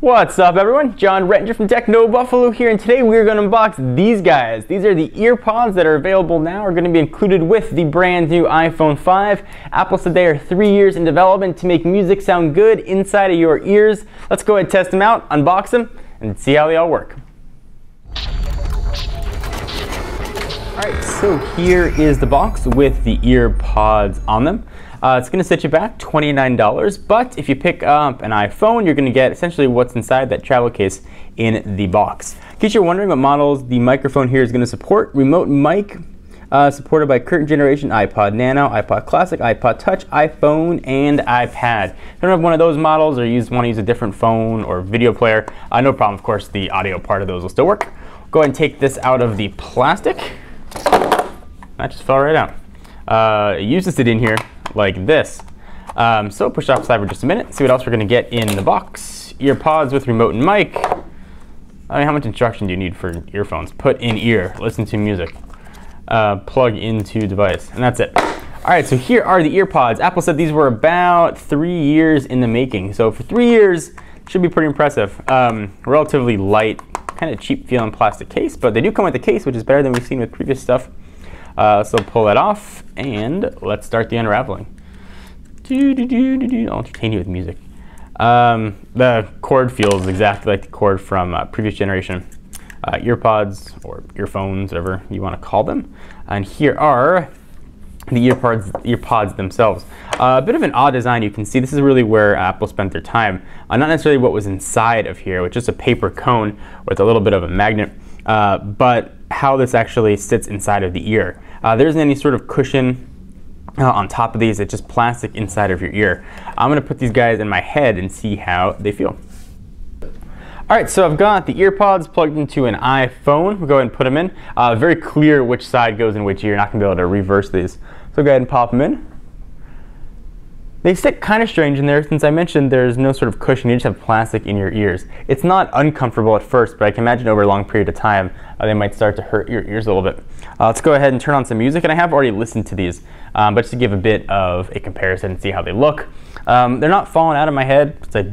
What's up everyone? John Rettinger from Techno Buffalo here, and today we're going to unbox these guys. These are the Earpods that are available now, are going to be included with the brand new iPhone 5. Apple said they are 3 years in development to make music sound good inside of your ears. Let's go ahead and test them out, unbox them, and see how they all work. Alright, so here is the box with the Earpods on them. It's going to set you back $29, but if you pick up an iPhone, you're going to get essentially what's inside that travel case in the box. In case you're wondering what models the microphone here is going to support, remote mic supported by current generation iPod Nano, iPod Classic, iPod Touch, iPhone, and iPad. If you don't have one of those models or want to use a different phone or video player, no problem. Of course, the audio part of those will still work. Go ahead and take this out of the plastic. That just fell right out. It uses it in here like this. So push it off the side for just a minute, see what else we're going to get in the box. Earpods with remote and mic. I mean, how much instruction do you need for earphones? Put in ear, listen to music, plug into device, and that's it. Alright, so here are the Earpods. Apple said these were about 3 years in the making. So for 3 years, should be pretty impressive. Relatively light, kind of cheap feeling plastic case, but they do come with a case, which is better than we've seen with previous stuff. So pull that off, and let's start the unraveling. I'll entertain you with music. The cord feels exactly like the cord from previous generation Earpods or earphones, whatever you want to call them. And here are the Earpods themselves. A bit of an odd design. You can see this is really where Apple spent their time. Not necessarily what was inside of here, which is a paper cone with a little bit of a magnet, but how this actually sits inside of the ear. There isn't any sort of cushion on top of these. It's just plastic inside of your ear. I'm going to put these guys in my head and see how they feel. Alright, so I've got the Earpods plugged into an iPhone. We'll go ahead and put them in. Very clear which side goes in which ear. You're not going to be able to reverse these. So go ahead and pop them in. They sit kind of strange in there. Since I mentioned there's no sort of cushion, you just have plastic in your ears. It's not uncomfortable at first, but I can imagine over a long period of time they might start to hurt your ears a little bit. Let's go ahead and turn on some music, and I have already listened to these, but just to give a bit of a comparison and see how they look. They're not falling out of my head. It's like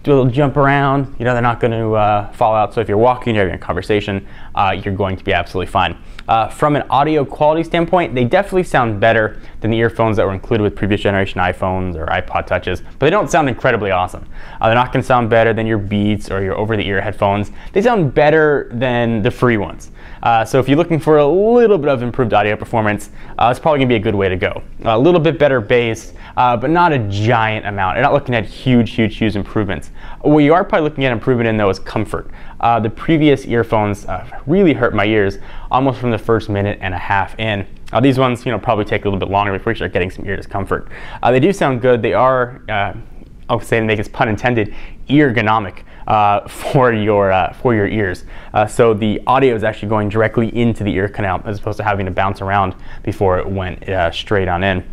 do a little jump around. You know, they're not going to fall out. So if you're walking, you're having a conversation, you're going to be absolutely fine. From an audio quality standpoint, they definitely sound better than the earphones that were included with previous generation iPhones or iPod Touches, but they don't sound incredibly awesome. They're not going to sound better than your Beats or your over-the-ear headphones. They sound better than the free ones. So if you're looking for a little bit of improved audio performance, it's probably going to be a good way to go. A little bit better bass, but not a giant amount. You're not looking at huge improvements. What you are probably looking at improvement in, though, is comfort. The previous earphones really hurt my ears almost from the first minute and a half in. These ones, probably take a little bit longer before you start getting some ear discomfort. They do sound good. They are, I'll say, to make this pun intended, ergonomic for your ears. So the audio is actually going directly into the ear canal as opposed to having to bounce around before it went straight on in.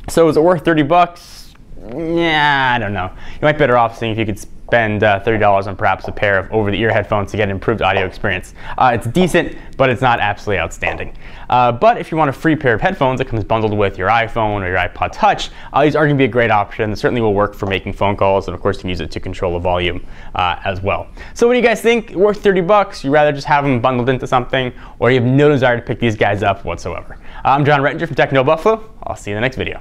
So is it worth 30 bucks? Yeah, I don't know. You might be better off seeing if you could spend $30 on perhaps a pair of over-the-ear headphones to get an improved audio experience. It's decent, but it's not absolutely outstanding. But if you want a free pair of headphones that comes bundled with your iPhone or your iPod Touch, these are going to be a great option. They certainly will work for making phone calls, and of course you can use it to control the volume as well. So what do you guys think? Worth 30 bucks? You'd rather just have them bundled into something, or you have no desire to pick these guys up whatsoever? I'm John Rettinger from Techno Buffalo. I'll see you in the next video.